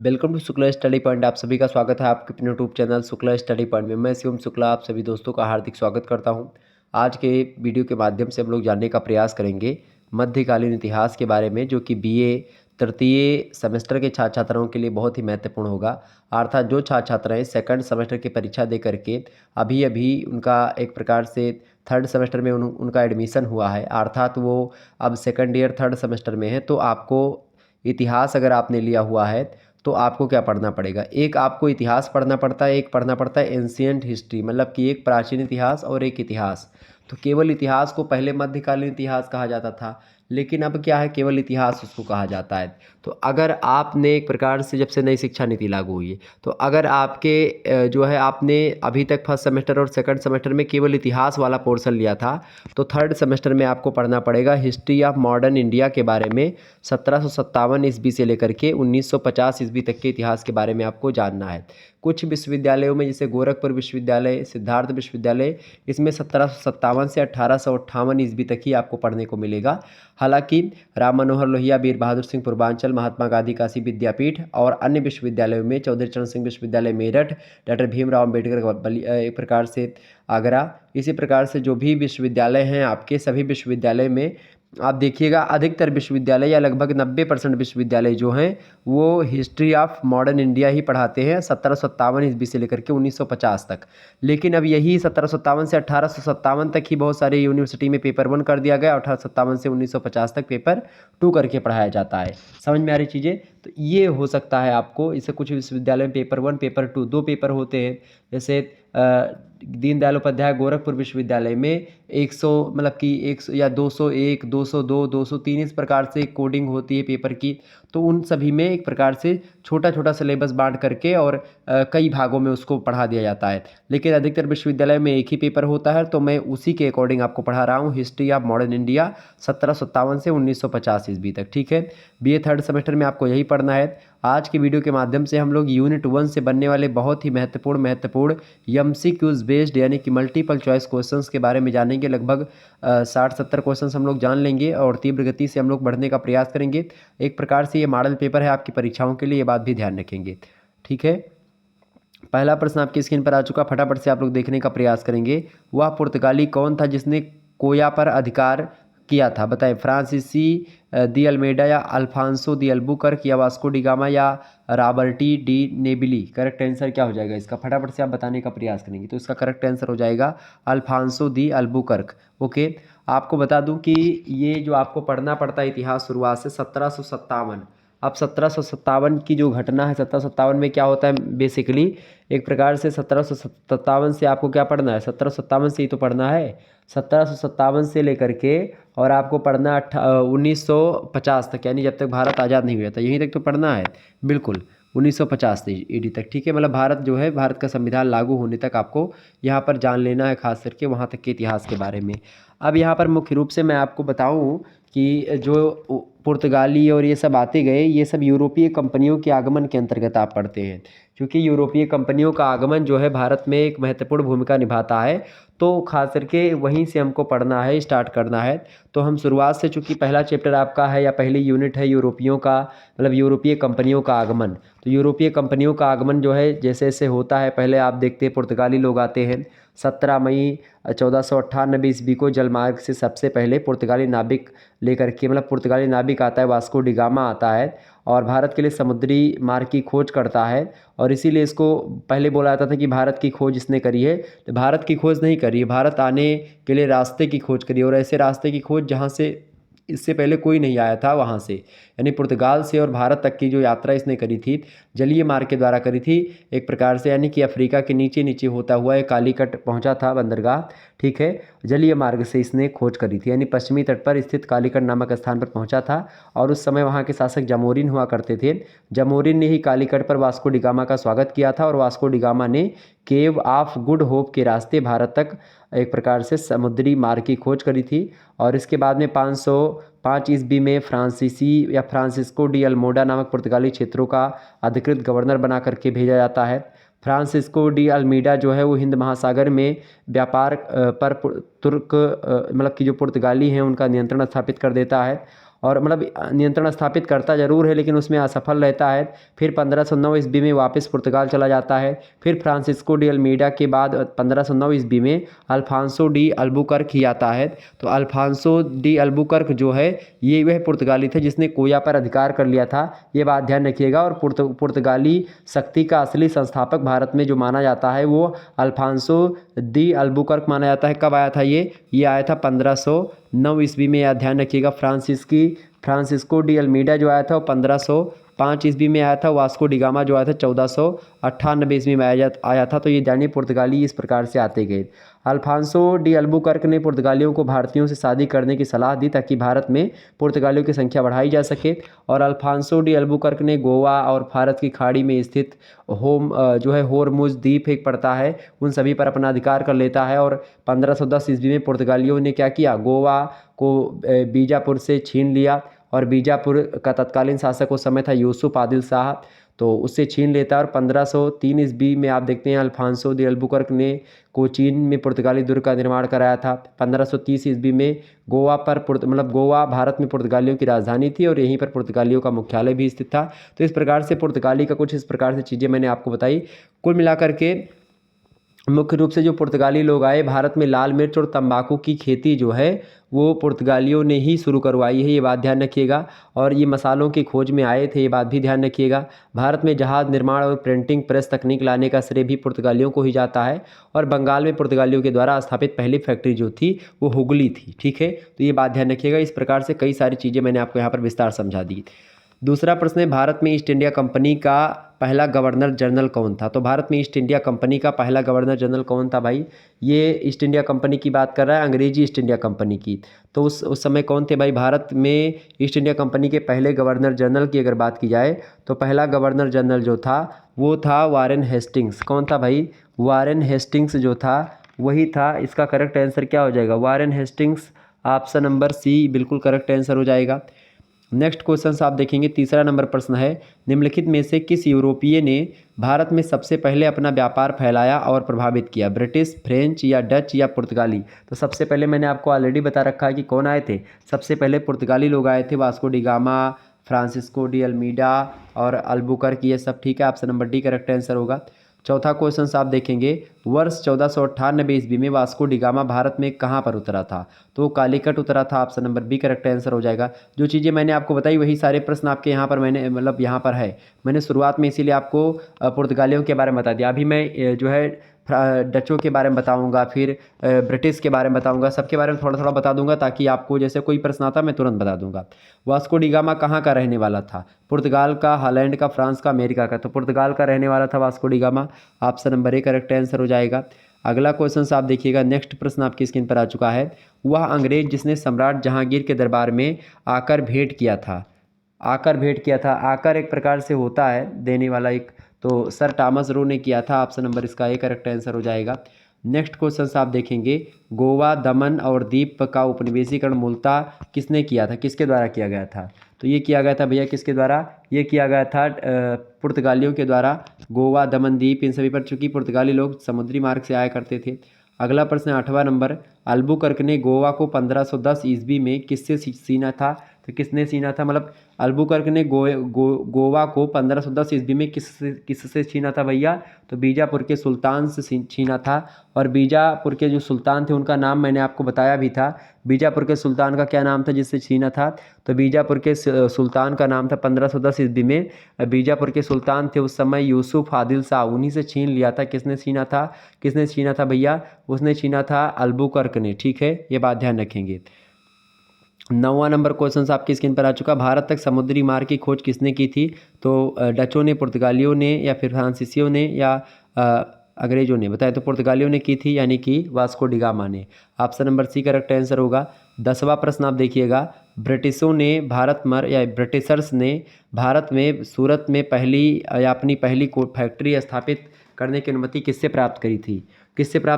Welcome to Shukla Study Point. आप सभी का स्वागत है आपके अपने YouTube channel Shukla Study Point में। मैं शिवम शुक्ला आप सभी दोस्तों का हार्दिक स्वागत करता हूं। आज के वीडियो के माध्यम से हम लोग जानने का प्रयास करेंगे मध्यकालीन इतिहास के बारे में, जो कि बीए तृतीय सेमेस्टर के छात्र छात्राओं के लिए बहुत ही महत्वपूर्ण होगा। अर्थात जो छात्र छात्राएँ सेकंड सेमेस्टर की परीक्षा दे करके अभी अभी उनका एक प्रकार से थर्ड सेमेस्टर में उनका एडमिशन हुआ है, अर्थात वो अब सेकंड ईयर थर्ड सेमेस्टर में है, तो आपको इतिहास अगर आपने लिया हुआ है तो आपको क्या पढ़ना पड़ेगा। एक आपको इतिहास पढ़ना पड़ता है, एक पढ़ना पड़ता है एंशिएंट हिस्ट्री, मतलब कि एक प्राचीन इतिहास और एक इतिहास। तो केवल इतिहास को पहले मध्यकालीन इतिहास कहा जाता था, लेकिन अब क्या है, केवल इतिहास उसको कहा जाता है। तो अगर आपने एक प्रकार से जब से नई शिक्षा नीति लागू हुई है, तो अगर आपके जो है आपने अभी तक फर्स्ट सेमेस्टर और सेकंड सेमेस्टर में केवल इतिहास वाला पोर्शन लिया था, तो थर्ड सेमेस्टर में आपको पढ़ना पड़ेगा हिस्ट्री ऑफ मॉडर्न इंडिया के बारे में। 1757 ईस्वी से लेकर के 1950 ईस्वी तक के इतिहास के बारे में आपको जानना है। कुछ विश्वविद्यालयों में जैसे गोरखपुर विश्वविद्यालय, सिद्धार्थ विश्वविद्यालय, इसमें 1757 से 1858 ईस्वी तक ही आपको पढ़ने को मिलेगा। हालांकि राम मनोहर लोहिया, वीर बहादुर सिंह पूर्वांचल, महात्मा गांधी काशी विद्यापीठ और अन्य विश्वविद्यालयों में चौधरी चरण सिंह विश्वविद्यालय मेरठ, डॉक्टर भीमराव अम्बेडकर एक प्रकार से आगरा, इसी प्रकार से जो भी विश्वविद्यालय हैं आपके सभी विश्वविद्यालय में आप देखिएगा अधिकतर विश्वविद्यालय या लगभग 90% विश्वविद्यालय जो हैं वो हिस्ट्री ऑफ मॉडर्न इंडिया ही पढ़ाते हैं 1757 ईस्वी से लेकर के 1950 तक। लेकिन अब यही 1757 से 1857 तक ही बहुत सारे यूनिवर्सिटी में पेपर 1 कर दिया गया, 1857 से 1950 तक पेपर 2 करके पढ़ाया जाता है। समझ में आ रही चीज़ें? तो ये हो सकता है आपको, इससे कुछ विश्वविद्यालय में पेपर 1 पेपर 2 दो पेपर होते हैं। जैसे दीनदयाल उपाध्याय गोरखपुर विश्वविद्यालय में 100 मतलब कि 100 या 201, 202, 203 इस प्रकार से कोडिंग होती है पेपर की। तो उन सभी में एक प्रकार से छोटा छोटा सिलेबस बांट करके और कई भागों में उसको पढ़ा दिया जाता है। लेकिन अधिकतर विश्वविद्यालय में एक ही पेपर होता है, तो मैं उसी के अकॉर्डिंग आपको पढ़ा रहा हूँ हिस्ट्री ऑफ मॉडर्न इंडिया 1757 से 1950 ईस्वी तक। ठीक है, बीए थर्ड सेमेस्टर में आपको यही पढ़ना है। आज की वीडियो के माध्यम से हम लोग यूनिट 1 से बनने वाले बहुत ही महत्वपूर्ण एमसीक्यूज़ बेस्ड यानी कि मल्टीपल चॉइस क्वेश्चंस के बारे में जानेंगे। लगभग 60-70 क्वेश्चंस हम लोग जान लेंगे और तीव्र गति से हम लोग बढ़ने का प्रयास करेंगे। एक प्रकार से ये मॉडल पेपर है आपकी परीक्षाओं के लिए, ये बात भी ध्यान रखेंगे। ठीक है, पहला प्रश्न आपकी स्क्रीन पर आ चुका, फटाफट से आप लोग देखने का प्रयास करेंगे। वह पुर्तगाली कौन था जिसने कोया पर अधिकार किया था? बताएं, फ्रांसीसी दी अल्मेडा या अल्फांसो दी अल्बुकर्क या वास्को डी गामा या रॉबर्टी डी नेबिली? करेक्ट आंसर क्या हो जाएगा इसका? फटाफट से आप बताने का प्रयास करेंगे। तो इसका करेक्ट आंसर हो जाएगा अल्फांसो दी अल्बुकर्क। ओके, आपको बता दूं कि ये जो आपको पढ़ना पड़ता है इतिहास शुरुआत से 1757। अब 1757 की जो घटना है, 1757 में क्या होता है बेसिकली, एक प्रकार से 1757 से आपको क्या पढ़ना है, 1757 से ही तो पढ़ना है। 1757 से लेकर के और आपको पढ़ना 1950 तक, यानी जब तक भारत आज़ाद नहीं हुआ था, यहीं तक तो पढ़ना है। बिल्कुल 1950 ईडी तक। ठीक है, मतलब भारत जो है, भारत का संविधान लागू होने तक आपको यहाँ पर जान लेना है, खास करके वहाँ तक के इतिहास के बारे में। अब यहाँ पर मुख्य रूप से मैं आपको बताऊँ कि जो पुर्तगाली और ये सब आते गए, ये सब यूरोपीय कंपनियों के आगमन के अंतर्गत आप पढ़ते हैं, क्योंकि यूरोपीय कंपनियों का आगमन जो है भारत में एक महत्वपूर्ण भूमिका निभाता है। तो खास करके वहीं से हमको पढ़ना है, स्टार्ट करना है। तो हम शुरुआत से, चूँकि पहला चैप्टर आपका है या पहली यूनिट है यूरोपियों का, मतलब यूरोपीय कंपनियों का आगमन। तो यूरोपीय कंपनियों का आगमन जो है जैसे जैसे होता है, पहले आप देखते हैं पुर्तगाली लोग आते हैं। 17 मई 1498 ईस्वी को जलमार्ग से सबसे पहले पुर्तगाली नाविक लेकर के, मतलब पुर्तगाली नाविक आता है, वास्को डी गामा आता है और भारत के लिए समुद्री मार्ग की खोज करता है। और इसीलिए इसको पहले बोला जाता था कि भारत की खोज इसने करी है। तो भारत की खोज नहीं करी है, भारत आने के लिए रास्ते की खोज करी, और ऐसे रास्ते की खोज जहाँ से इससे पहले कोई नहीं आया था वहाँ से, यानी पुर्तगाल से और भारत तक की जो यात्रा इसने करी थी जलीय मार्ग के द्वारा करी थी एक प्रकार से, यानी कि अफ्रीका के नीचे नीचे होता हुआ एक कालीकट पहुँचा था बंदरगाह। ठीक है, जलीय मार्ग से इसने खोज करी थी, यानी पश्चिमी तट पर स्थित कालीकट नामक स्थान पर पहुँचा था। और उस समय वहाँ के शासक जामोरिन हुआ करते थे। जामोरिन ने ही कालीकट पर वास्को डी गामा का स्वागत किया था और वास्को डी गामा ने केव ऑफ गुड होप के रास्ते भारत तक एक प्रकार से समुद्री मार्ग की खोज करी थी। और इसके बाद में 505 ईस्वी में फ्रांसीसी या फ्रांसिस्को डी अल्मोडा नामक पुर्तगाली क्षेत्रों का अधिकृत गवर्नर बना करके भेजा जाता है। फ्रांसिस्को डी अल्मीडा जो है वो हिंद महासागर में व्यापार पर तुर्क मतलब कि जो पुर्तगाली हैं उनका नियंत्रण स्थापित कर देता है। और मतलब नियंत्रण स्थापित करता जरूर है लेकिन उसमें असफल रहता है। फिर 1509 ईस्वी में वापस पुर्तगाल चला जाता है। फिर फ्रांसिस्को डी अल्मीडा के बाद 1509 ईस्वी में अल्फांसो डी अल्बुकर्क ही आता है। तो अल्फांसो डी अल्बुकर्क जो है ये वह पुर्तगाली थे जिसने गोवा पर अधिकार कर लिया था, ये बात ध्यान रखिएगा। और पुर्तगाली शक्ति का असली संस्थापक भारत में जो माना जाता है वो अल्फांसो डी अल्बुकर्क माना जाता है। कब आया था ये आया था 1509 ईस्वी में, याद ध्यान रखिएगा। फ्रांसिस्को डी अल्मीडा जो आया था वो 1505 ईस्वी में आया था। वास्को डी गामा जो आया था 1498 ईस्वी में आया था। तो ये जानिए पुर्तगाली इस प्रकार से आते गए। अल्फांसो डी अल्बुकर्क ने पुर्तगालियों को भारतीयों से शादी करने की सलाह दी ताकि भारत में पुर्तगालियों की संख्या बढ़ाई जा सके। और अल्फांसो डी अल्बुकर्क ने गोवा और भारत की खाड़ी में स्थित होरमुज द्वीप एक पड़ता है उन सभी पर अपना अधिकार कर लेता है। और 1510 ईस्वी में पुर्तगालियों ने क्या किया, गोवा को बीजापुर से छीन लिया। और बीजापुर का तत्कालीन शासक उस समय था यूसुफ आदिल शाह, तो उससे छीन लेता है। और 1503 ईस्वी में आप देखते हैं अल्फांसो दी अल्बुकर्क ने कोचीन में पुर्तगाली दुर्ग का निर्माण कराया था। 1530 ईस्वी में गोवा भारत में पुर्तगालियों की राजधानी थी और यहीं पर पुर्तगालियों का मुख्यालय भी स्थित था। तो इस प्रकार से पुर्तगाली का कुछ इस प्रकार से चीज़ें मैंने आपको बताई। कुल मिलाकर के मुख्य रूप से जो पुर्तगाली लोग आए, भारत में लाल मिर्च और तंबाकू की खेती जो है वो पुर्तगालियों ने ही शुरू करवाई है, ये बात ध्यान रखिएगा। और ये मसालों की खोज में आए थे, ये बात भी ध्यान रखिएगा। भारत में जहाज़ निर्माण और प्रिंटिंग प्रेस तकनीक लाने का श्रेय भी पुर्तगालियों को ही जाता है। और बंगाल में पुर्तगालियों के द्वारा स्थापित पहली फैक्ट्री जो थी वो हुगली थी, ठीक है। तो ये बात ध्यान रखिएगा। इस प्रकार से कई सारी चीज़ें मैंने आपको यहाँ पर विस्तार समझा दी। दूसरा प्रश्न है, भारत में ईस्ट इंडिया कंपनी का पहला गवर्नर जनरल कौन था। तो भारत में ईस्ट इंडिया कंपनी का पहला गवर्नर जनरल कौन था भाई, ये ईस्ट इंडिया कंपनी की बात कर रहा है, अंग्रेजी ईस्ट इंडिया कंपनी की। तो उस समय कौन थे भाई भारत में ईस्ट इंडिया कंपनी के पहले गवर्नर जनरल की अगर बात की जाए तो पहला गवर्नर जनरल जो था वो था वारेन हेस्टिंग्स। कौन था भाई, वारेन हेस्टिंग्स जो था वही था। इसका करेक्ट आंसर क्या हो जाएगा, Warren Hastings. Option number C बिल्कुल करेक्ट आंसर हो जाएगा। नेक्स्ट क्वेश्चन आप देखेंगे, तीसरा नंबर प्रश्न है, निम्नलिखित में से किस यूरोपीय ने भारत में सबसे पहले अपना व्यापार फैलाया और प्रभावित किया, ब्रिटिश, फ्रेंच या डच या पुर्तगाली। तो सबसे पहले मैंने आपको ऑलरेडी बता रखा है कि कौन आए थे, सबसे पहले पुर्तगाली लोग आए थे, Vasco da gamma, Francisco de Almeida और अल्बुकर्क, ये सब ठीक है। Option number D correct answer होगा। चौथा क्वेश्चन आप देखेंगे, वर्ष 1498 ईस्वी में वास्को डी गामा भारत में कहाँ पर उतरा था। तो कालीकट उतरा था। Option number B correct answer हो जाएगा। जो चीज़ें मैंने आपको बताई वही सारे प्रश्न आपके यहाँ पर यहाँ पर है। मैंने शुरुआत में इसीलिए आपको पुर्तगालियों के बारे में बता दिया। अभी मैं जो है डचों के बारे में बताऊंगा, फिर ब्रिटिश के बारे में बताऊंगा, सबके बारे में थोड़ा थोड़ा बता दूंगा ताकि आपको जैसे कोई प्रश्न आता मैं तुरंत बता दूंगा। वास्को डी गामा कहाँ का रहने वाला था, पुर्तगाल का, हॉलैंड का, फ्रांस का, अमेरिका का। तो पुर्तगाल का रहने वाला था Vasco da gamma. Option number A correct answer हो जाएगा। अगला क्वेश्चन आप देखिएगा, नेक्स्ट प्रश्न आपकी स्क्रीन पर आ चुका है, वह अंग्रेज जिसने सम्राट जहांगीर के दरबार में आकर भेंट किया था। आकर एक प्रकार से होता है देने वाला एक, तो सर टॉमस रो ने किया था। ऑप्शन नंबर इसका ए करेक्ट आंसर हो जाएगा। नेक्स्ट क्वेश्चन आप देखेंगे, गोवा, दमन और दीप का उपनिवेशीकरण मूलतः किसने किया था, किसके द्वारा किया गया था। तो ये किया गया था भैया किसके द्वारा, ये किया गया था पुर्तगालियों के द्वारा। गोवा, दमन, दीप इन सभी पर चूंकि पुर्तगाली लोग समुद्री मार्ग से आया करते थे। अगला प्रश्न 8वां नंबर, अल्बुकर्क ने गोवा को 1510 ईस्वी में किससे छीना था। तो किसने छीना था, मतलब अल्बुकर्क ने गोवा को 1510 ईस्वी में किससे छीना था भैया, तो बीजापुर के सुल्तान से छीना था। और बीजापुर के जो सुल्तान थे उनका नाम मैंने आपको बताया भी था। बीजापुर के सुल्तान का क्या नाम था जिससे छीना था, तो बीजापुर के सुल्तान का नाम था 1510 ईस्वी में बीजापुर के सुल्तान थे उस समय यूसुफ आदिल शाह, उन्हीं से छीन लिया था। किसने छीना था भैया, उसने छीना था अल्बुकर्क ने, ठीक है, ये बात ध्यान रखेंगे। 9वां नंबर क्वेश्चन आपकी स्क्रीन पर आ चुका, भारत तक समुद्री मार्ग की खोज किसने की थी। तो डचों ने, पुर्तगालियों ने या फिर फ्रांसीसियों ने या अंग्रेजों ने, बताए तो पुर्तगालियों ने की थी, यानी कि वास्को डी गामा ने। Option number C correct answer होगा। 10वां प्रश्न आप देखिएगा, ब्रिटिशर्स ने भारत में सूरत में अपनी पहली फैक्ट्री स्थापित करने की अनुमति किससे प्राप्त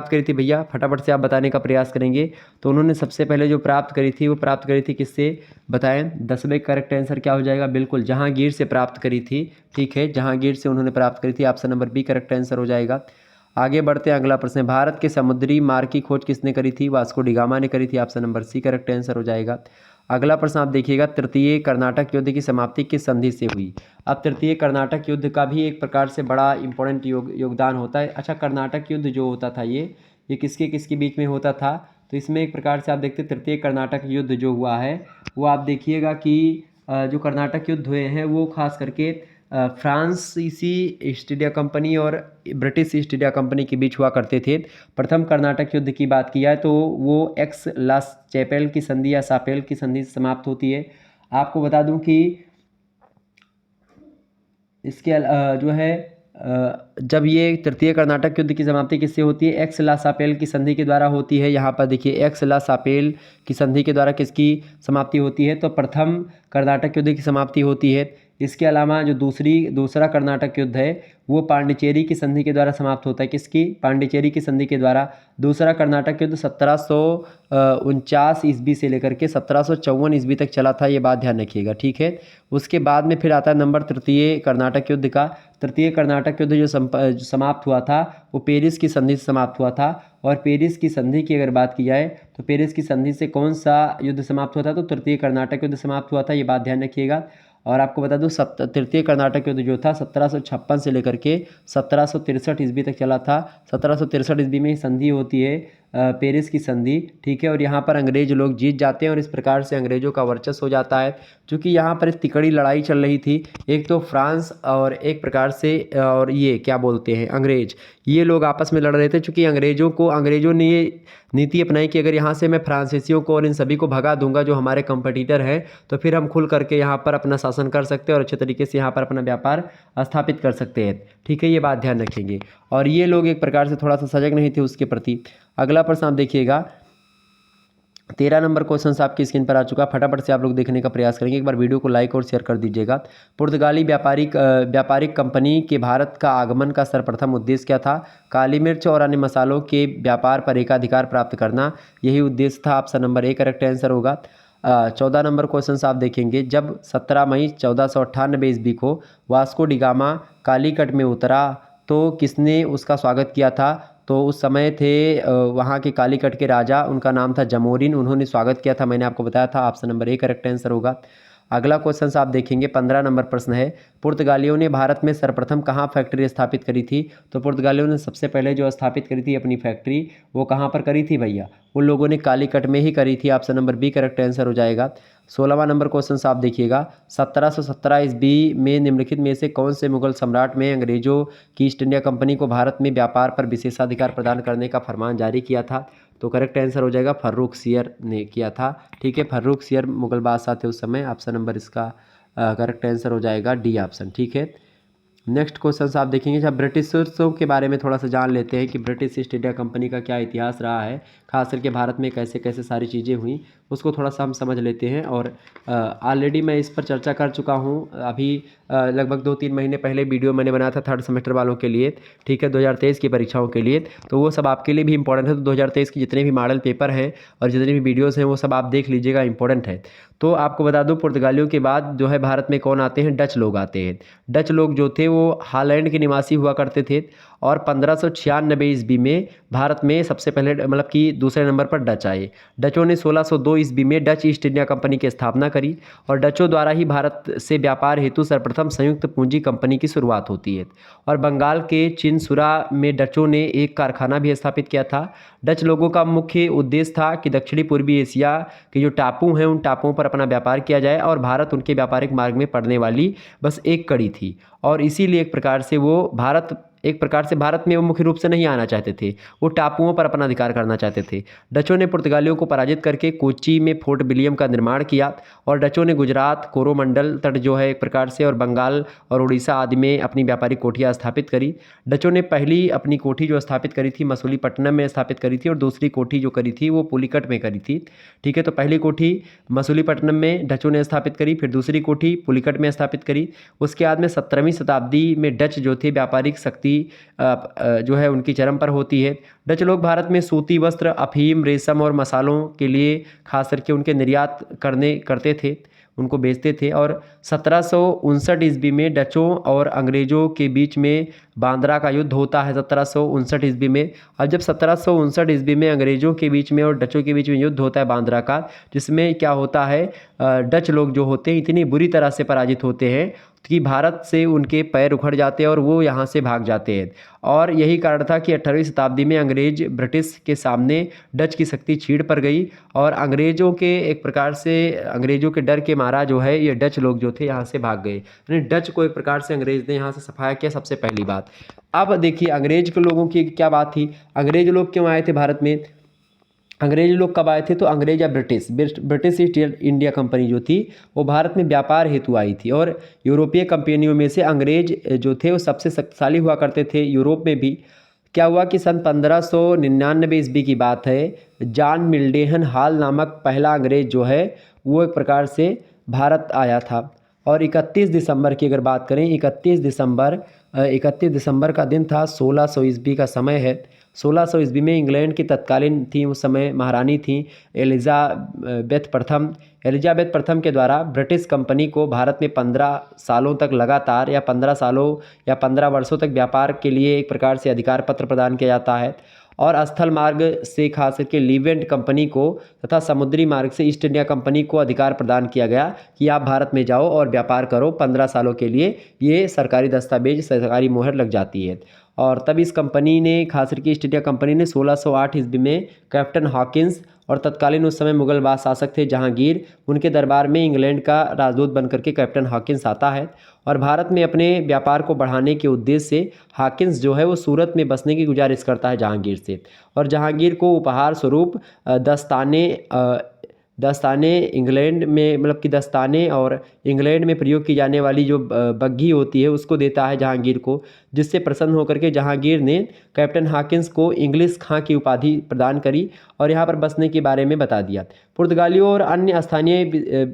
करी थी भैया, फटाफट से आप बताने का प्रयास करेंगे। तो उन्होंने सबसे पहले जो प्राप्त करी थी किससे, बताएं। 10वें करेक्ट आंसर क्या हो जाएगा, बिल्कुल जहांगीर से प्राप्त करी थी, ठीक है, जहांगीर से उन्होंने प्राप्त करी थी। Option number B correct answer हो जाएगा। आगे बढ़ते हैं, अगला प्रश्न है, भारत के समुद्री मार्ग की खोज किसने करी थी? वास्को डी गामा ने करी थी। Option number C correct answer हो जाएगा। अगला प्रश्न आप देखिएगा, तृतीय कर्नाटक युद्ध की समाप्ति किस संधि से हुई? अब तृतीय कर्नाटक युद्ध का भी एक प्रकार से बड़ा इंपॉर्टेंट योगदान होता है। अच्छा, कर्नाटक युद्ध जो होता था ये किसके किसके बीच में होता था? तो इसमें एक प्रकार से आप देखते हैं तृतीय कर्नाटक युद्ध जो हुआ है वो आप देखिएगा कि जो कर्नाटक युद्ध हुए हैं वो खास करके फ्रांसीसी ईस्ट इंडिया कंपनी और ब्रिटिश ईस्ट इंडिया कंपनी के बीच हुआ करते थे। प्रथम कर्नाटक युद्ध की बात की जाए तो वो एक्स लास चैपेल की संधि या सापेल की संधि से समाप्त होती है। आपको बता दूं कि इसके जो है जब ये तृतीय कर्नाटक युद्ध की समाप्ति किससे होती है? एक्स ला सापेल की संधि के द्वारा होती है। यहाँ पर देखिए एक्स ला सापेल की संधि के द्वारा किसकी समाप्ति होती है? तो प्रथम कर्नाटक युद्ध की समाप्ति होती है। इसके अलावा जो दूसरा कर्नाटक युद्ध है वो पांडिचेरी की संधि के द्वारा समाप्त होता है। किसकी? पांडिचेरी की संधि के द्वारा। दूसरा कर्नाटक युद्ध 1749 ईस्वी से लेकर के 1754 ईस्वी तक चला था, ये बात ध्यान रखिएगा, ठीक है। उसके बाद में फिर आता है नंबर तृतीय कर्नाटक युद्ध का। तृतीय कर्नाटक युद्ध जो समाप्त हुआ था वो पेरिस की संधि से समाप्त हुआ था। और पेरिस की संधि की अगर बात की जाए तो पेरिस की संधि से कौन सा युद्ध समाप्त हुआ था? तो तृतीय कर्नाटक युद्ध समाप्त हुआ था, ये बात ध्यान रखिएगा। और आपको बता दूं तृतीय कर्नाटक युद्ध जो था 1756 से लेकर के 1763 ईस्वी तक चला था। 1763 ईस्वी में संधि होती है पेरिस की संधि, ठीक है। और यहाँ पर अंग्रेज लोग जीत जाते हैं और इस प्रकार से अंग्रेजों का वर्चस्व हो जाता है। क्योंकि यहाँ पर एक तिकड़ी लड़ाई चल रही थी, एक तो फ्रांस और एक प्रकार से और ये क्या बोलते हैं अंग्रेज, ये लोग आपस में लड़ रहे थे। चूँकि अंग्रेजों ने ये नीति अपनाई कि अगर यहाँ से मैं फ्रांसीसियों को और इन सभी को भगा दूंगा जो हमारे कंपटीटर हैं, तो फिर हम खुल करके यहाँ पर अपना शासन कर सकते हैं और अच्छे तरीके से यहाँ पर अपना व्यापार स्थापित कर सकते हैं, ठीक है। ये बात ध्यान रखेंगे। और ये लोग एक प्रकार से थोड़ा सा सजग नहीं थे उसके प्रति। अगला प्रश्न आप देखिएगा, 13 नंबर क्वेश्चन आपकी स्क्रीन पर आ चुका। फटाफट से आप लोग देखने का प्रयास करेंगे। एक बार वीडियो को लाइक और शेयर कर दीजिएगा। पुर्तगाली व्यापारिक कंपनी के भारत का आगमन का सर्वप्रथम उद्देश्य क्या था? काली मिर्च और अन्य मसालों के व्यापार पर एकाधिकार प्राप्त करना, यही उद्देश्य था। Option number A correct answer होगा। 14 नंबर क्वेश्चन आप देखेंगे, जब 17 मई 1498 ईस्वी को वास्को डी गामा कालीकट में उतरा तो किसने उसका स्वागत किया था? तो उस समय थे वहाँ के कालीकट के राजा, उनका नाम था जमोरिन, उन्होंने स्वागत किया था, मैंने आपको बताया था। Option number A correct answer होगा। अगला क्वेश्चन आप देखेंगे, 15 नंबर प्रश्न है, पुर्तगालियों ने भारत में सर्वप्रथम कहाँ फैक्ट्री स्थापित करी थी? तो पुर्तगालियों ने सबसे पहले जो स्थापित करी थी अपनी फैक्ट्री वो कहाँ पर करी थी भैया? उन लोगों ने कालीकट में ही करी थी। Option number B correct answer हो जाएगा। 16वां नंबर क्वेश्चन आप देखिएगा, 1717 ईस्वी में निम्नलिखित में से कौन से मुगल सम्राट में अंग्रेजों की ईस्ट इंडिया कंपनी को भारत में व्यापार पर विशेषाधिकार प्रदान करने का फरमान जारी किया था? तो करेक्ट आंसर हो जाएगा फर्रुख सियर ने किया था, ठीक है। फर्रुख सियर मुगल बादशाह थे उस समय। ऑप्शन नंबर इसका करेक्ट आंसर हो जाएगा डी ऑप्शन, ठीक है। नेक्स्ट क्वेश्चन आप देखेंगे, जब ब्रिटिशर्सों के बारे में थोड़ा सा जान लेते हैं कि ब्रिटिश ईस्ट इंडिया कंपनी का क्या इतिहास रहा है, खास करके भारत में कैसे कैसे सारी चीज़ें हुई, उसको थोड़ा सा हम समझ लेते हैं। और ऑलरेडी मैं इस पर चर्चा कर चुका हूँ अभी लगभग 2-3 महीने पहले वीडियो मैंने बनाया था थर्ड सेमेस्टर वालों के लिए, ठीक है, 2023 की परीक्षाओं के लिए। तो वो सब आपके लिए भी इंपॉर्टेंट है। तो 2023 के जितने भी मॉडल पेपर हैं और जितने भी वीडियोज़ हैं वो सब आप देख लीजिएगा, इंपॉर्टेंट है। तो आपको बता दूं, पुर्तगालियों के बाद जो है भारत में कौन आते हैं? डच लोग आते हैं। डच लोग जो थे वो हॉलैंड के निवासी हुआ करते थे और 1596 ईस्वी में भारत में सबसे पहले मतलब कि दूसरे नंबर पर डच आए। डचों ने 1602 ईस्वी में डच ईस्ट इंडिया कंपनी की स्थापना करी और डचों द्वारा ही भारत से व्यापार हेतु सर्वप्रथम संयुक्त पूंजी कंपनी की शुरुआत होती है। और बंगाल के चिनसुरा में डचों ने एक कारखाना भी स्थापित किया था। डच लोगों का मुख्य उद्देश्य था कि दक्षिणी पूर्वी एशिया के जो टापू हैं उन टापुओं पर अपना व्यापार किया जाए और भारत उनके व्यापारिक मार्ग में पड़ने वाली बस एक कड़ी थी। और इसीलिए एक प्रकार से भारत में वो मुख्य रूप से नहीं आना चाहते थे, वो टापुओं पर अपना अधिकार करना चाहते थे। डचों ने पुर्तगालियों को पराजित करके कोच्चि में फोर्ट विलियम का निर्माण किया और डचों ने गुजरात, कोरोमंडल तट जो है एक प्रकार से और बंगाल और उड़ीसा आदि में अपनी व्यापारिक कोठियाँ स्थापित करी। डचों ने पहली अपनी कोठी जो स्थापित करी थी मसूलीपट्टनम में स्थापित करी थी और दूसरी कोठी जो करी थी वो पुलिकट में करी थी, ठीक है। तो पहली कोठी मसूलीपट्टनम में डचों ने स्थापित करी, फिर दूसरी कोठी पुलिकट में स्थापित करी। उसके बाद में 17वीं शताब्दी में डच जो थे व्यापारिक शक्ति जो है उनकी चरम पर होती है। डच लोग भारत में सूती वस्त्र, अफीम, रेशम और मसालों के लिए खास करके उनके निर्यात करते थे। उनको बेचते थे। और 1759 ईस्वी में डचों और अंग्रेज़ों के बीच में बांद्रा का युद्ध होता है 1759 ईस्वी में। अब जब 1759 ईस्वी में अंग्रेज़ों के बीच में और डचों के बीच में युद्ध होता है बांद्रा का, जिसमें क्या होता है, डच लोग जो होते हैं इतनी बुरी तरह से पराजित होते हैं कि भारत से उनके पैर उखड़ जाते हैं और वो यहाँ से भाग जाते हैं। और यही कारण था कि 18वीं शताब्दी में अंग्रेज ब्रिटिश के सामने डच की शक्ति छीड़ पर गई और अंग्रेज़ों के एक प्रकार से अंग्रेज़ों के डर के मारा जो है ये डच लोग जो थे यहाँ से भाग गए, यानी डच को एक प्रकार से अंग्रेज़ ने यहाँ से सफाया किया, सबसे पहली बात। अब देखिए अंग्रेज के लोगों की क्या बात थी, अंग्रेज लोग क्यों आए थे भारत में। अंग्रेज लोग कब आए थे, तो अंग्रेज या ब्रिटिश ईस्ट इंडिया कंपनी जो थी वो भारत में व्यापार हेतु आई थी। और यूरोपीय कंपनियों में से अंग्रेज जो थे वो सबसे शक्तिशाली हुआ करते थे यूरोप में भी। क्या हुआ कि सन 1599 ईस्वी की बात है, जॉन मिल्डेहन हॉल नामक पहला अंग्रेज जो है वो एक प्रकार से भारत आया था। और 31 दिसंबर की अगर बात करें, 31 दिसंबर का दिन था, 1600 ईस्वी का समय है। 1600 ईस्वी में इंग्लैंड की तत्कालीन थी उस समय महारानी थी एलिजाबेथ प्रथम के द्वारा ब्रिटिश कंपनी को भारत में 15 सालों तक लगातार या 15 सालों या 15 वर्षों तक व्यापार के लिए एक प्रकार से अधिकार पत्र प्रदान किया जाता है। और स्थल मार्ग से खास करके लीवेंट कंपनी को तथा समुद्री मार्ग से ईस्ट इंडिया कंपनी को अधिकार प्रदान किया गया कि आप भारत में जाओ और व्यापार करो 15 सालों के लिए। ये सरकारी दस्तावेज, सरकारी मोहर लग जाती है। और तब इस कंपनी ने खास करके ईस्ट इंडिया कंपनी ने 1608 ईस्वी में कैप्टन हॉकिंस और तत्कालीन उस समय मुगल शासक थे जहांगीर, उनके दरबार में इंग्लैंड का राजदूत बनकर के कैप्टन हॉकिंस आता है। और भारत में अपने व्यापार को बढ़ाने के उद्देश्य से हॉकिंस जो है वो सूरत में बसने की गुजारिश करता है जहांगीर से। और जहांगीर को उपहार स्वरूप दस्ताने इंग्लैंड में, मतलब कि दस्ताने और इंग्लैंड में प्रयोग की जाने वाली जो बग्घी होती है उसको देता है जहांगीर को, जिससे प्रसन्न होकर के जहांगीर ने कैप्टन हॉकिंस को इंग्लिश खां की उपाधि प्रदान करी और यहाँ पर बसने के बारे में बता दिया। पुर्तगालियों और अन्य स्थानीय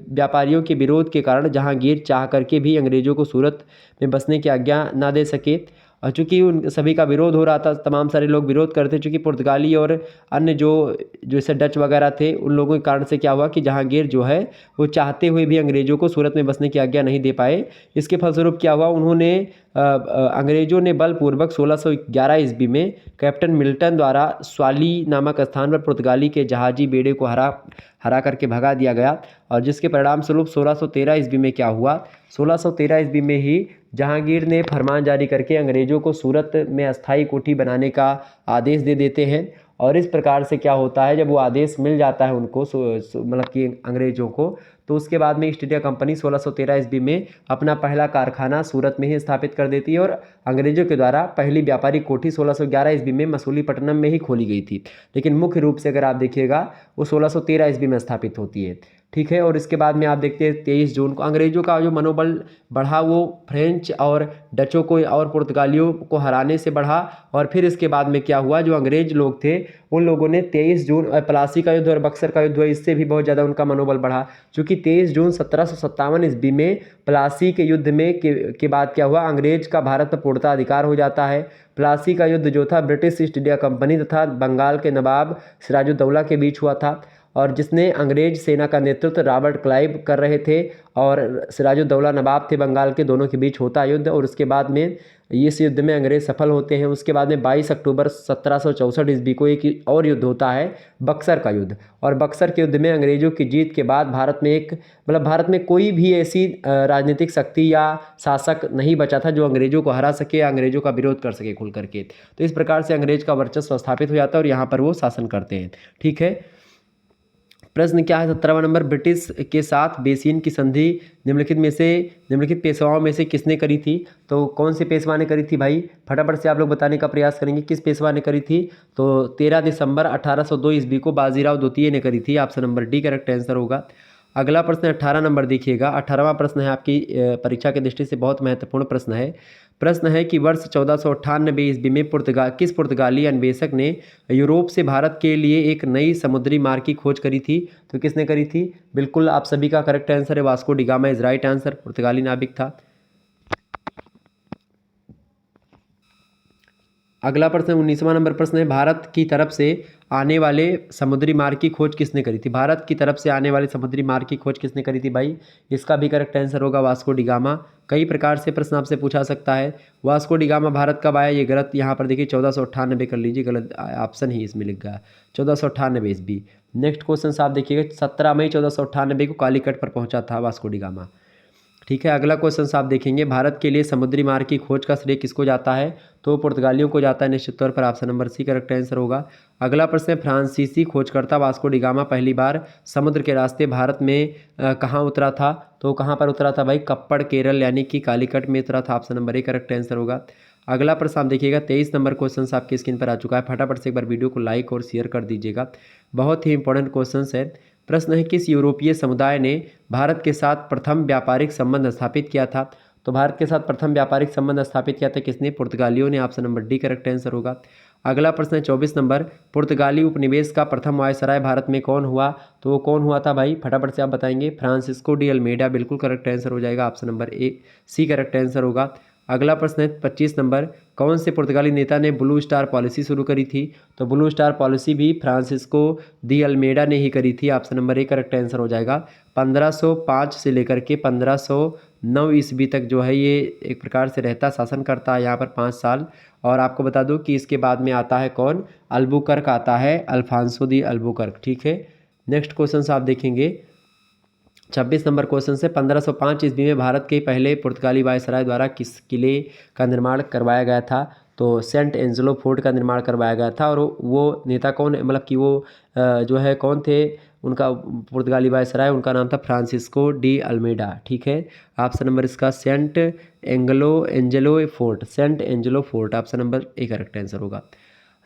व्यापारियों के विरोध के कारण जहांगीर चाह करके भी अंग्रेज़ों को सूरत में बसने की आज्ञा ना दे सके। और चूँकि उन सभी का विरोध हो रहा था, तमाम सारे लोग विरोध करते, चूँकि पुर्तगाली और अन्य जो जैसे डच वगैरह थे उन लोगों के कारण से क्या हुआ कि जहांगीर जो है वो चाहते हुए भी अंग्रेज़ों को सूरत में बसने की आज्ञा नहीं दे पाए। इसके फलस्वरूप क्या हुआ, उन्होंने अंग्रेज़ों ने बलपूर्वक 1611 ईस्वी में कैप्टन मिल्टन द्वारा स्वाली नामक स्थान पर पुर्तगाली के जहाजी बेड़े को हरा करके भगा दिया गया। और जिसके परिणाम स्वरूप 1613 ईस्वी में क्या हुआ, 1613 ईस्वी में ही जहांगीर ने फरमान जारी करके अंग्रेज़ों को सूरत में अस्थायी कोठी बनाने का आदेश दे देते हैं। और इस प्रकार से क्या होता है, जब वो आदेश मिल जाता है उनको मतलब कि अंग्रेज़ों को, तो उसके बाद में ईस्ट इंडिया कंपनी 1613 ईस्वी में अपना पहला कारखाना सूरत में ही स्थापित कर देती है। और अंग्रेज़ों के द्वारा पहली व्यापारिक कोठी 1611 ईस्वी में मसूलीपट्टनम में ही खोली गई थी, लेकिन मुख्य रूप से अगर आप देखिएगा वो 1613 ईस्वी में स्थापित होती है। ठीक है। और इसके बाद में आप देखते हैं 23 जून को अंग्रेज़ों का जो मनोबल बढ़ा वो फ्रेंच और डचों को और पुर्तगालियों को हराने से बढ़ा। और फिर इसके बाद में क्या हुआ, जो अंग्रेज़ लोग थे उन लोगों ने 23 जून प्लासी का युद्ध और बक्सर का युद्ध हुआ, इससे भी बहुत ज़्यादा उनका मनोबल बढ़ा। चूँकि 23 जून 1757 ईस्वी में प्लासी के युद्ध में के बाद क्या हुआ, अंग्रेज का भारत पर पूर्णतः अधिकार हो जाता है। प्लासी का युद्ध जो था ब्रिटिश ईस्ट इंडिया कंपनी तथा बंगाल के नवाब सिराजुद्दौला के बीच हुआ था, और जिसने अंग्रेज सेना का नेतृत्व रॉबर्ट क्लाइव कर रहे थे और सिराजुद्दौला नवाब थे बंगाल के, दोनों के बीच होता युद्ध। और उसके बाद में इस युद्ध में अंग्रेज सफल होते हैं। उसके बाद में 22 अक्टूबर 1764 ईस्वी को एक और युद्ध होता है, बक्सर का युद्ध। और बक्सर के युद्ध में अंग्रेजों की जीत के बाद भारत में कोई भी ऐसी राजनीतिक शक्ति या शासक नहीं बचा था जो अंग्रेजों को हरा सके या अंग्रेजों का विरोध कर सके खुल करके। तो इस प्रकार से अंग्रेज का वर्चस्व स्थापित हो जाता है और यहाँ पर वो शासन करते हैं। ठीक है। प्रश्न क्या है 17वां नंबर, ब्रिटिश के साथ बेसिन की संधि निम्नलिखित पेशवाओं में से किसने करी थी। तो कौन से पेशवा ने करी थी भाई, फटाफट से आप लोग बताने का प्रयास करेंगे किस पेशवा ने करी थी। तो 13 दिसंबर 1802 ईस्वी को बाजीराव द्वितीय ने करी थी। Option number D correct answer होगा। अगला प्रश्न 18 नंबर देखिएगा। 18वां प्रश्न है आपकी परीक्षा की दृष्टि से बहुत महत्वपूर्ण प्रश्न है। प्रश्न है कि वर्ष 1498 ईस्वी में किस पुर्तगाली अन्वेषक ने यूरोप से भारत के लिए एक नई समुद्री मार्ग की खोज करी थी। तो किसने करी थी, बिल्कुल आप सभी का करेक्ट आंसर है, Vasco da gamma is right answer, पुर्तगाली नाविक था। अगला प्रश्न 19वां नंबर प्रश्न है, भारत की तरफ से आने वाले समुद्री मार्ग की खोज किसने करी थी? भारत की तरफ से आने वाले समुद्री मार्ग की खोज किसने करी थी भाई? इसका भी करेक्ट आंसर होगा वास्को डी गामा। कई प्रकार से प्रश्न आपसे पूछा सकता है। वास्को डी गामा भारत कब आया? ये गलत, यहाँ पर देखिए 1498 कर लीजिए, गलत ऑप्शन ही इसमें लिख गया 1498 ईस्वी। नेक्स्ट क्वेश्चन आप देखिएगा, 17 मई 1498 को कालीकट पर पहुंचा था वास्को डी गामा। ठीक है, अगला क्वेश्चन आप देखेंगे, भारत के लिए समुद्री मार्ग की खोज का श्रेय किसको जाता है? तो पुर्तगालियों को जाता है निश्चित तौर पर, option number C correct answer होगा। अगला प्रश्न है, फ्रांसीसी खोजकर्ता वास्को डी गामा पहली बार समुद्र के रास्ते भारत में कहाँ उतरा था? तो कहाँ पर उतरा था भाई? कप्पड़ केरल यानी कि कालीकट में उतरा था, option number A correct answer होगा। अगला प्रश्न आप देखिएगा, 23 नंबर क्वेश्चन आपकी स्क्रीन पर आ चुका है। फटाफट से एक बार वीडियो को लाइक और शेयर कर दीजिएगा, बहुत ही इंपॉर्टेंट क्वेश्चन है। प्रश्न है, किस यूरोपीय समुदाय ने भारत के साथ प्रथम व्यापारिक संबंध स्थापित किया था? तो भारत के साथ प्रथम व्यापारिक संबंध स्थापित किया था किसने? पुर्तगालियों ने, option number D correct answer होगा। अगला प्रश्न है 24 नंबर, पुर्तगाली उपनिवेश का प्रथम वायसराय भारत में कौन हुआ? तो वो कौन हुआ था भाई? फटाफट से आप बताएंगे। फ्रांसिस्को डी अल्मेडा, बिल्कुल करेक्ट आंसर हो जाएगा, option number A C correct answer होगा। अगला प्रश्न है 25 नंबर, कौन से पुर्तगाली नेता ने ब्लू स्टार पॉलिसी शुरू करी थी? तो ब्लू स्टार पॉलिसी भी फ्रांसिस्को दी अल्मेडा ने ही करी थी, option number A correct answer हो जाएगा। 1505 से लेकर के 1509 ईस्वी तक जो है ये एक प्रकार से रहता शासन करता है यहाँ पर 5 साल। और आपको बता दूं कि इसके बाद में आता है कौन? अल्बुकर्क आता है, अल्फांसो दी अल्बुकर्क। ठीक है, नेक्स्ट क्वेश्चन आप देखेंगे 26 नंबर क्वेश्चन से, 1505 ईस्वी में भारत के पहले पुर्तगाली वायसराय द्वारा किस किले का निर्माण करवाया गया था? तो सेंट एंजेलो फोर्ट का निर्माण करवाया गया था। और वो नेता कौन, मतलब कि वो जो है कौन थे उनका पुर्तगाली वायसराय? उनका नाम था फ्रांसिस्को डी अल्मेडा। ठीक है, ऑप्शन नंबर इसका Saint Angelo Fort, Saint Angelo Fort, option number A correct answer होगा।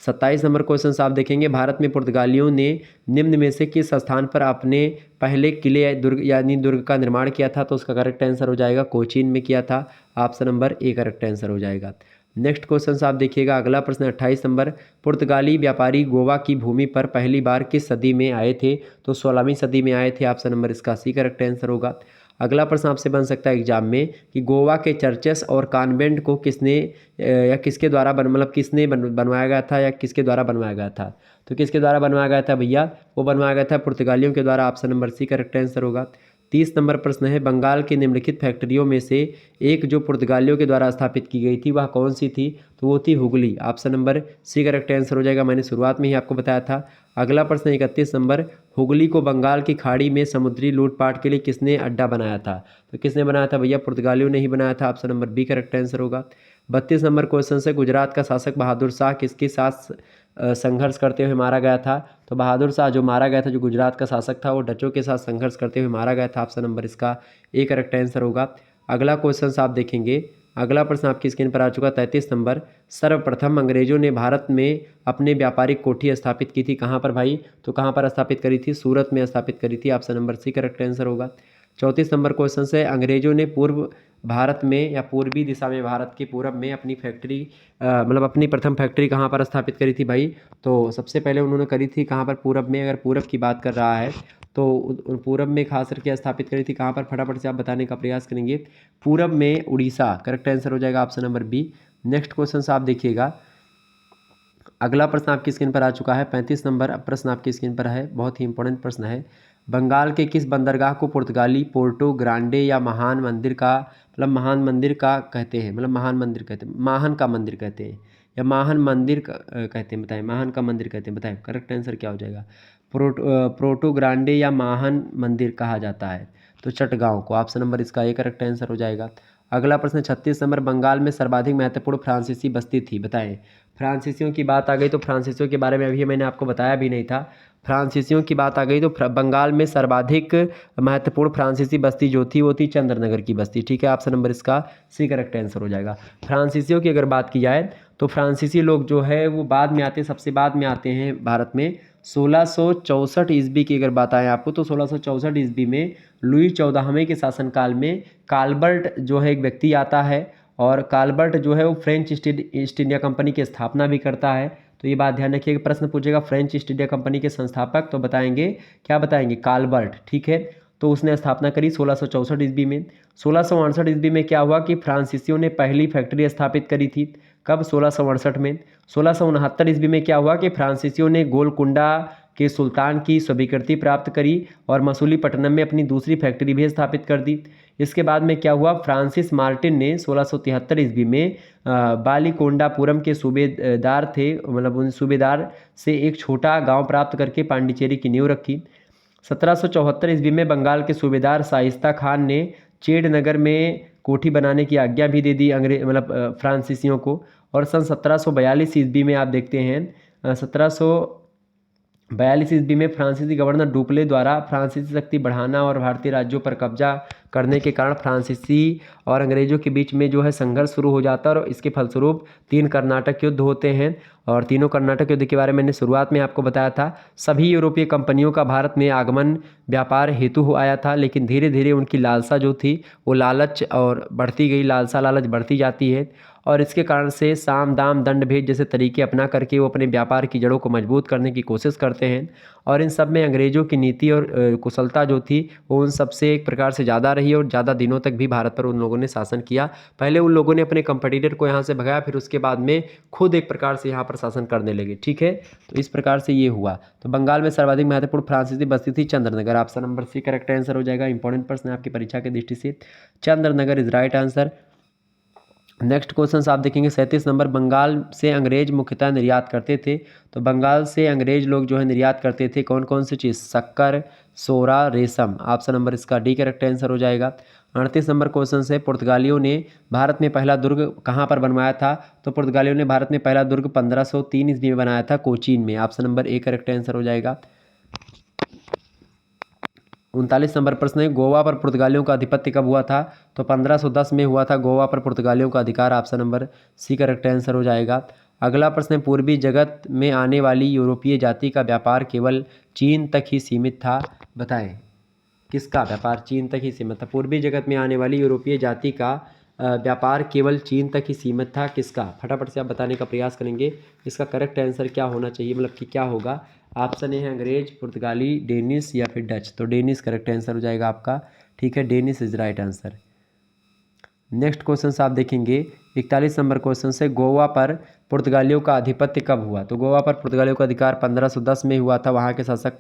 27 नंबर क्वेश्चन आप देखेंगे, भारत में पुर्तगालियों ने निम्न में से किस स्थान पर अपने पहले किले या दुर्ग यानी दुर्ग का निर्माण किया था? तो उसका करेक्ट आंसर हो जाएगा कोचीन में किया था, option number A correct answer हो जाएगा। नेक्स्ट क्वेश्चन आप देखिएगा, अगला प्रश्न 28 नंबर, पुर्तगाली व्यापारी गोवा की भूमि पर पहली बार किस सदी में आए थे? तो 16वीं सदी में आए थे, ऑप्शन नंबर इसका सी करेक्ट आंसर होगा। अगला प्रश्न आपसे बन सकता है एग्जाम में कि गोवा के चर्चेस और कॉन्वेंट को किसने या किसके द्वारा मतलब किसने बनवाया गया था या किसके द्वारा बनवाया गया था? तो किसके द्वारा बनवाया गया था भैया? वो बनवाया गया था पुर्तगालियों के द्वारा, option number C correct answer होगा। 30 नंबर प्रश्न है, बंगाल की निम्नलिखित फैक्ट्रियों में से एक जो पुर्तगालियों के द्वारा स्थापित की गई थी वह कौन सी थी? तो वो थी Hooghly, option number C correct answer हो जाएगा, मैंने शुरुआत में ही आपको बताया था। अगला प्रश्न 31 नंबर, हुगली को बंगाल की खाड़ी में समुद्री लूटपाट के लिए किसने अड्डा बनाया था? तो किसने बनाया था भैया? पुर्तगालियों ने ही बनाया था, option number B correct answer होगा। 32 नंबर क्वेश्चन से, गुजरात का शासक बहादुर शाह किसके साथ संघर्ष करते हुए मारा गया था? तो बहादुर शाह जो मारा गया था, जो गुजरात का शासक था, वो डचों के साथ संघर्ष करते हुए मारा गया था, ऑप्शन नंबर इसका ए करेक्ट आंसर होगा। अगला क्वेश्चन आप देखेंगे, अगला प्रश्न आपकी स्क्रीन पर आ चुका 33 नंबर, सर्वप्रथम अंग्रेजों ने भारत में अपने व्यापारिक कोठी स्थापित की थी कहाँ पर भाई? तो कहाँ पर स्थापित करी थी? सूरत में स्थापित करी थी, option number C correct answer होगा। 34 नंबर क्वेश्चन से, अंग्रेजों ने पूर्व भारत में या पूर्वी दिशा में भारत के पूरब में अपनी फैक्ट्री मतलब अपनी प्रथम फैक्ट्री कहाँ पर स्थापित करी थी भाई? तो सबसे पहले उन्होंने करी थी कहाँ पर? पूरब में। अगर पूरब की बात कर रहा है तो पूरब में खास करके स्थापित करी थी कहाँ पर? फटाफट से आप बताने का प्रयास करेंगे। पूरब में उड़ीसा, करेक्ट आंसर हो जाएगा, option number B. Next question आप देखिएगा, अगला प्रश्न आपकी स्क्रीन पर आ चुका है 35 नंबर प्रश्न आपकी स्क्रीन पर है, बहुत ही इंपॉर्टेंट प्रश्न है। बंगाल के किस बंदरगाह को पुर्तगाली पोर्टो ग्रांडे या महान मंदिर का मतलब महान मंदिर का कहते हैं? मतलब महान मंदिर कहते हैं, महान का मंदिर कहते हैं या महान मंदिर कहते हैं? बताएं, महान का मंदिर कहते हैं, बताएं करेक्ट आंसर क्या हो जाएगा? प्रोटो ग्रांडे या महान मंदिर कहा जाता है? तो चटगांव को, ऑप्शन नंबर इसका ए करेक्ट आंसर हो जाएगा। अगला प्रश्न 36 नंबर, बंगाल में सर्वाधिक महत्वपूर्ण फ्रांसीसी बस्ती थी, बताएं। फ्रांसीसियों की बात आ गई तो फ्रांसीसियों के बारे में अभी मैंने आपको बताया भी नहीं था। फ्रांसीसियों की बात आ गई तो बंगाल में सर्वाधिक महत्वपूर्ण फ्रांसीसी बस्ती जो थी वो थी चंद्रनगर की बस्ती। ठीक है, ऑप्शन नंबर इसका सी करेक्ट आंसर हो जाएगा। फ्रांसीसियों की अगर बात की जाए तो फ्रांसीसी लोग जो है वो बाद में आते हैं, सबसे बाद में आते हैं भारत में। 1664 ईस्वी की अगर बात आए आपको तो 1664 ईस्वी में लुई 14वें के शासनकाल में काल्बर्ट जो है एक व्यक्ति आता है, और काल्बर्ट जो है वो फ्रेंच ईस्ट इंडिया कंपनी की स्थापना भी करता है। तो ये बात ध्यान रखिए कि प्रश्न पूछेगा फ्रेंच ईस्ट इंडिया कंपनी के संस्थापक, तो बताएंगे क्या? बताएंगे काल्बर्ट। ठीक है, तो उसने स्थापना करी 1664 ईस्वी में। 1668 ईस्वी में क्या हुआ कि फ्रांसीसियों ने पहली फैक्ट्री स्थापित करी थी। कब? 1668 में। 1669 ईस्वी में क्या हुआ कि फ्रांसीसियों ने गोलकुंडा के सुल्तान की स्वीकृति प्राप्त करी और मसूलीपट्टनम में अपनी दूसरी फैक्ट्री भी स्थापित कर दी। इसके बाद में क्या हुआ? फ्रांसिस मार्टिन ने 1673 ईस्वी में बालीकोंडापुरम के सूबेदार थे, मतलब उन सूबेदार से एक छोटा गांव प्राप्त करके पांडिचेरी की नींव रखी। 1774 ईस्वी में बंगाल के सूबेदार शाइस्ता खान ने चेडनगर में कोठी बनाने की आज्ञा भी दे दी फ्रांसीसियों को। और सन 1742 ईस्वी में आप देखते हैं 1742 ईस्वी में फ्रांसीसी गवर्नर डुप्ले द्वारा फ्रांसीसी शक्ति बढ़ाना और भारतीय राज्यों पर कब्जा करने के कारण फ्रांसीसी और अंग्रेजों के बीच में जो है संघर्ष शुरू हो जाता है और इसके फलस्वरूप 3 कर्नाटक युद्ध होते हैं। और तीनों कर्नाटक युद्ध के बारे में मैंने शुरुआत में आपको बताया था। सभी यूरोपीय कंपनियों का भारत में आगमन व्यापार हेतु आया था, लेकिन धीरे धीरे उनकी लालसा जो थी वो लालच और बढ़ती गई, लालच बढ़ती जाती है और इसके कारण से साम दाम दंड भेद जैसे तरीके अपना करके वो अपने व्यापार की जड़ों को मजबूत करने की कोशिश करते हैं। और इन सब में अंग्रेज़ों की नीति और कुशलता जो थी वो उन सबसे एक प्रकार से ज़्यादा रही और ज़्यादा दिनों तक भी भारत पर उन लोगों ने शासन किया। पहले उन लोगों ने अपने कंपटीटर को यहाँ से भगाया, फिर उसके बाद में खुद एक प्रकार से यहाँ पर शासन करने लगे। ठीक है, तो इस प्रकार से ये हुआ। तो बंगाल में सर्वाधिक महत्वपूर्ण फ्रांसीसी बस्ती थी Chandernagore. Option number C correct answer हो जाएगा। इंपॉर्टेंट प्रश्न है आपकी परीक्षा की दृष्टि से, Chandernagore is right answer. Next question आप देखेंगे 37 नंबर, बंगाल से अंग्रेज मुख्यतः निर्यात करते थे। तो बंगाल से अंग्रेज लोग जो है निर्यात करते थे कौन कौन सी चीज़? शक्कर, सोरा, रेशम। ऑप्शन नंबर इसका डी करेक्ट आंसर हो जाएगा। 38 नंबर क्वेश्चन से पुर्तगालियों ने भारत में पहला दुर्ग कहाँ पर बनवाया था? तो पुर्तगालियों ने भारत में पहला दुर्ग 1503 ईस्वी में बनाया था, कोचीन में। Option number A correct answer हो जाएगा। 39 नंबर प्रश्न है, गोवा पर पुर्तगालियों का आधिपत्य कब हुआ था? तो 1510 में हुआ था गोवा पर पुर्तगालियों का अधिकार। Option number C correct answer हो जाएगा। अगला प्रश्न है, पूर्वी जगत में आने वाली यूरोपीय जाति का व्यापार केवल चीन तक ही सीमित था, बताएं किसका व्यापार चीन तक ही सीमित था? पूर्वी जगत में आने वाली यूरोपीय जाति का व्यापार केवल चीन तक ही सीमित था, किसका? फटाफट से आप बताने का प्रयास करेंगे इसका करेक्ट आंसर क्या होना चाहिए, मतलब कि क्या होगा? ऑप्शन ए है अंग्रेज, पुर्तगाली, डेनिश या फिर डच। तो डेनिश करेक्ट आंसर हो जाएगा आपका। ठीक है, Danish is right answer. Next question आप देखेंगे 41 नंबर क्वेश्चन से, गोवा पर पुर्तगालियों का आधिपत्य कब हुआ? तो गोवा पर पुर्तगालियों का अधिकार 1510 में हुआ था, वहाँ के शासक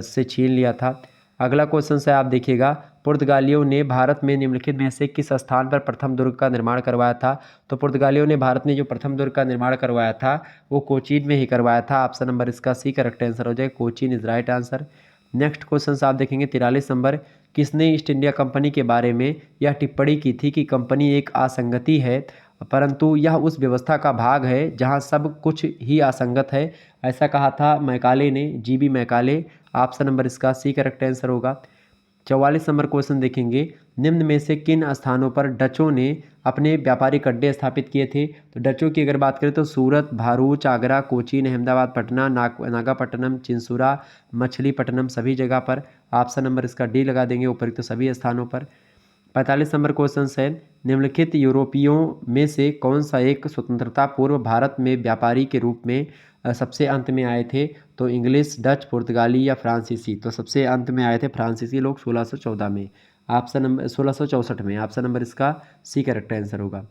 से छीन लिया था। अगला क्वेश्चन से आप देखिएगा, पुर्तगालियों ने भारत में निम्नलिखित में से किस स्थान पर प्रथम दुर्ग का निर्माण करवाया था? तो पुर्तगालियों ने भारत में जो प्रथम दुर्ग का निर्माण करवाया था वो कोचीन में ही करवाया था। ऑप्शन नंबर इसका सी करेक्ट आंसर हो जाएगा, Cochin is right answer. Next question आप देखेंगे 43 नंबर, किसने ईस्ट इंडिया कंपनी के बारे में यह टिप्पणी की थी कि कंपनी एक असंगति है परंतु यह उस व्यवस्था का भाग है जहां सब कुछ ही असंगत है? ऐसा कहा था मैकाले ने, जीबी मैकाले। ऑप्शन नंबर इसका सी करेक्ट आंसर होगा। 44 नंबर क्वेश्चन देखेंगे, निम्न में से किन स्थानों पर डचों ने अपने व्यापारिक अड्डे स्थापित किए थे? तो डचों की अगर बात करें तो सूरत, भारूच, आगरा, कोचीन, अहमदाबाद, पटना, नागापट्टनम, चिंसुरा, मछलीपट्टनम, सभी जगह पर। ऑप्शन नंबर इसका डी लगा देंगे, उपरोक्त सभी स्थानों पर। 45 नंबर क्वेश्चन है, निम्नलिखित यूरोपियों में से कौन सा एक स्वतंत्रता पूर्व भारत में व्यापारी के रूप में सबसे अंत में आए थे? तो इंग्लिश, डच, पुर्तगाली या फ्रांसीसी? तो सबसे अंत में आए थे फ्रांसीसी लोग 1614 में। ऑप्शन नंबर 1664 में। ऑप्शन नंबर इसका सी करेक्ट आंसर होगा।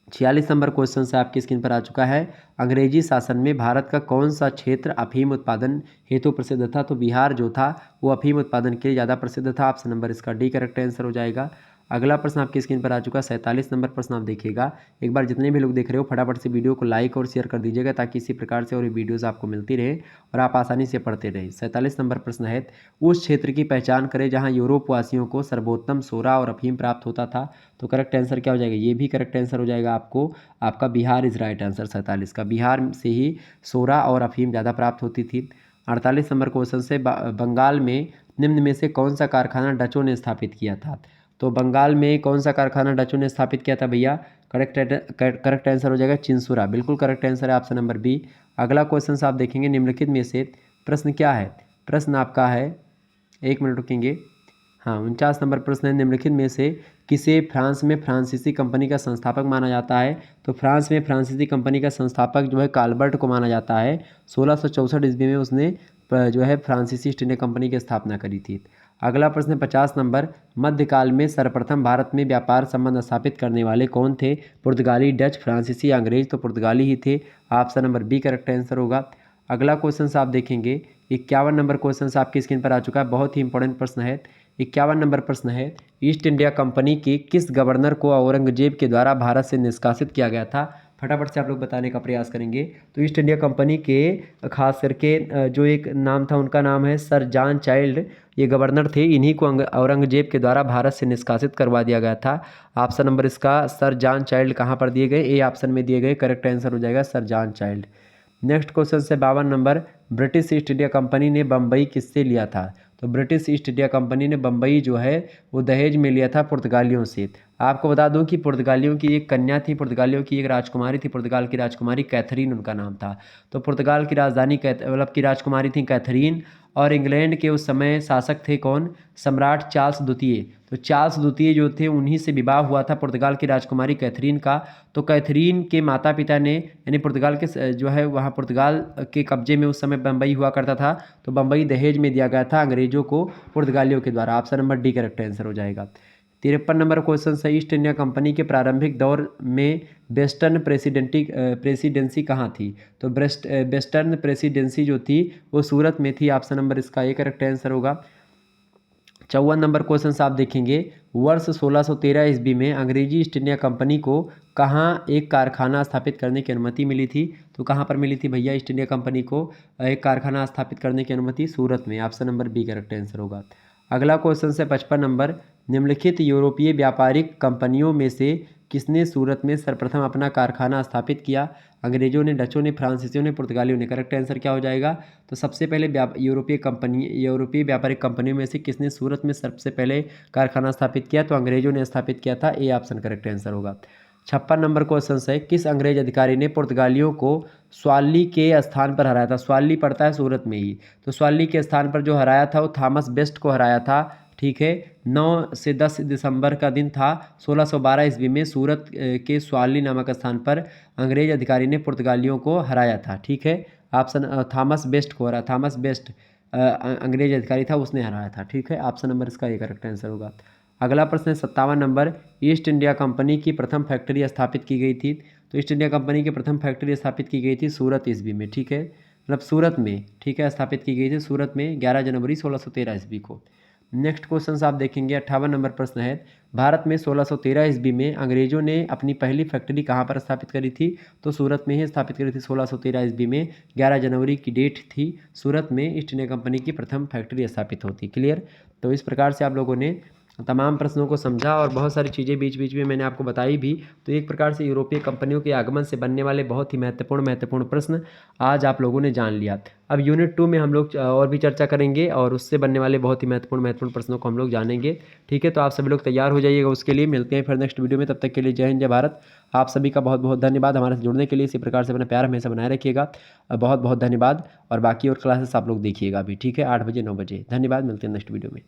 46 नंबर क्वेश्चन से आपकी स्क्रीन पर आ चुका है, अंग्रेजी शासन में भारत का कौन सा क्षेत्र अफीम उत्पादन हेतु प्रसिद्ध था? तो बिहार जो था वो अफीम उत्पादन के लिए ज़्यादा प्रसिद्ध था। ऑप्शन नंबर इसका डी करेक्ट आंसर हो जाएगा। अगला प्रश्न आपकी स्क्रीन पर आ चुका है 47 नंबर प्रश्न आप देखिएगा। एक बार जितने भी लोग देख रहे हो फटाफट से वीडियो को लाइक और शेयर कर दीजिएगा ताकि इसी प्रकार से और ये वीडियोज़ आपको मिलती रहे और आप आसानी से पढ़ते रहें। 47 नंबर प्रश्न है, उस क्षेत्र की पहचान करें जहाँ यूरोप वासियों को सर्वोत्तम सोरा और अफीम प्राप्त होता था। तो करेक्ट आंसर क्या हो जाएगा? ये भी करेक्ट आंसर हो जाएगा आपको, आपका बिहार इज राइट आंसर। 47 का बिहार से ही सोरा और अफीम ज़्यादा प्राप्त होती थी। 48 नंबर क्वेश्चन से, बंगाल में निम्न में से कौन सा कारखाना डचों ने स्थापित किया था? तो बंगाल में कौन सा कारखाना डचों ने स्थापित किया था भैया? करेक्ट आंसर हो जाएगा चिंसुरा, बिल्कुल करेक्ट आंसर है ऑप्शन नंबर बी। अगला क्वेश्चन आप देखेंगे, निम्नलिखित में से प्रश्न क्या है? प्रश्न आपका है, एक मिनट रुकेंगे, हाँ 49 नंबर प्रश्न है, निम्नलिखित में से किसे फ्रांस में फ्रांसीसी कंपनी का संस्थापक माना जाता है? तो फ्रांस में फ्रांसीसी कंपनी का संस्थापक जो है काल्बर्ट को माना जाता है। 1664 ईस्वी में उसने जो है फ्रांसीसी ईस्ट इंडिया कंपनी की स्थापना करी थी। अगला प्रश्न है 50 नंबर, मध्यकाल में सर्वप्रथम भारत में व्यापार संबंध स्थापित करने वाले कौन थे? पुर्तगाली, डच, फ्रांसीसी, अंग्रेज? तो पुर्तगाली ही थे। Option number B correct answer होगा। अगला क्वेश्चन आप देखेंगे 51 नंबर क्वेश्चन आपकी स्क्रीन पर आ चुका है, बहुत ही इंपॉर्टेंट प्रश्न है। 51 नंबर प्रश्न है, ईस्ट इंडिया कंपनी के किस गवर्नर को औरंगजेब के द्वारा भारत से निष्कासित किया गया था? फटाफट से आप लोग बताने का प्रयास करेंगे। तो ईस्ट इंडिया कंपनी के खास करके जो एक नाम था, उनका नाम है सर जॉन चाइल्ड, ये गवर्नर थे। इन्हीं को औरंगजेब के द्वारा भारत से निष्कासित करवा दिया गया था। ऑप्शन नंबर इसका सर जॉन चाइल्ड कहाँ पर दिए गए? ए ऑप्शन में दिए गए, करेक्ट आंसर हो जाएगा sir John child. Next question से 52 number, British east India company ने बम्बई किससे लिया था? तो ब्रिटिश ईस्ट इंडिया कंपनी ने बम्बई जो है वो दहेज में लिया था पुर्तगालियों से। आपको बता दूं कि पुर्तगालियों की एक कन्या थी, पुर्तगालियों की एक राजकुमारी थी, पुर्तगाल की राजकुमारी कैथरीन उनका नाम था। तो पुर्तगाल की राजधानी मतलब की राजकुमारी थी कैथरीन, और इंग्लैंड के उस समय शासक थे कौन? सम्राट चार्ल्स द्वितीय। तो चार्ल्स द्वितीय जो थे उन्हीं से विवाह हुआ था पुर्तगाल की राजकुमारी कैथरीन का। तो कैथरीन के माता पिता ने, यानी पुर्तगाल के जो है वहाँ पुर्तगाल के कब्जे में उस समय बम्बई हुआ करता था, तो बम्बई दहेज में दिया गया था अंग्रेजों को पुर्तगालियों के द्वारा। Option number D correct answer हो जाएगा। 53 नंबर क्वेश्चन से, ईस्ट इंडिया कंपनी के प्रारंभिक दौर में वेस्टर्न प्रेसिडेंसी कहाँ थी? तो वेस्टर्न प्रेसिडेंसी जो थी वो सूरत में थी। ऑप्शन नंबर इसका ए करेक्ट आंसर होगा। 54 नंबर क्वेश्चन आप देखेंगे, वर्ष 1613 ईस्वी में अंग्रेजी ईस्ट इंडिया कंपनी को कहाँ एक कारखाना स्थापित करने की अनुमति मिली थी? तो कहाँ पर मिली थी भैया ईस्ट इंडिया कंपनी को एक कारखाना स्थापित करने की अनुमति? सूरत में। Option number B correct answer होगा। अगला क्वेश्चन है 55 नंबर, निम्नलिखित यूरोपीय व्यापारिक कंपनियों में से किसने सूरत में सर्वप्रथम अपना कारखाना स्थापित किया? अंग्रेजों ने, डचों ने, फ्रांसीसियों ने, पुर्तगालियों ने? करेक्ट आंसर क्या हो जाएगा? तो सबसे पहले यूरोपीय व्यापारिक कंपनियों में से किसने सूरत में सबसे पहले कारखाना स्थापित किया? तो अंग्रेजों ने स्थापित किया था। ए ऑप्शन करेक्ट आंसर होगा। 56 नंबर क्वेश्चन है, किस अंग्रेज अधिकारी ने पुर्तगालियों को स्वाली के स्थान पर हराया था? स्वाली पड़ता है सूरत में ही, तो स्वाली के स्थान पर जो हराया था वो थॉमस बेस्ट को हराया था। ठीक है, 9 से 10 दिसंबर का दिन था 1612 ईस्वी में सूरत के स्वाली नामक स्थान पर अंग्रेज अधिकारी ने पुर्तगालियों को हराया था। ठीक है, ऑप्शन थॉमस बेस्ट को हराया, थॉमस बेस्ट अंग्रेज अधिकारी था, उसने हराया था। ठीक है, ऑप्शन नंबर इसका ये करेक्ट आंसर होगा। अगला प्रश्न है 57 नंबर, ईस्ट इंडिया कंपनी की प्रथम फैक्ट्री स्थापित की गई थी? तो ईस्ट इंडिया कंपनी की प्रथम फैक्ट्री स्थापित की गई थी सूरत ईस्वी में। ठीक है, मतलब सूरत में, ठीक है, स्थापित की गई थी सूरत में 11 जनवरी 1613 ईस्वी को। नेक्स्ट क्वेश्चन आप देखेंगे 58 नंबर प्रश्न है, भारत में 1613 ईस्वी में अंग्रेजों ने अपनी पहली फैक्ट्री कहाँ पर स्थापित करी थी? तो सूरत में ही स्थापित करी थी। 1613 ईस्वी में 11 जनवरी की डेट थी, सूरत में ईस्ट इंडिया कंपनी की प्रथम फैक्ट्री स्थापित होती। क्लियर? तो इस प्रकार से आप लोगों ने तमाम प्रश्नों को समझा और बहुत सारी चीज़ें बीच बीच में मैंने आपको बताई भी। तो एक प्रकार से यूरोपीय कंपनियों के आगमन से बनने वाले बहुत ही महत्वपूर्ण प्रश्न आज आप लोगों ने जान लिया। अब यूनिट 2 में हम लोग और भी चर्चा करेंगे और उससे बनने वाले बहुत ही महत्वपूर्ण प्रश्नों को हम लोग जानेंगे। ठीक है, तो आप सभी लोग तैयार हो जाइएगा उसके लिए। मिलते हैं फिर नेक्स्ट वीडियो में, तब तक के लिए जय हिंद, जय भारत। आप सभी का बहुत बहुत धन्यवाद हमारे से जुड़ने के लिए। इसी प्रकार से अपना प्यार हमेशा बनाए रखिएगा। बहुत बहुत धन्यवाद। और बाकी और क्लासेस आप लोग देखिएगा अभी। ठीक है, 8 बजे 9 बजे। धन्यवाद, मिलते हैं नेक्स्ट वीडियो में।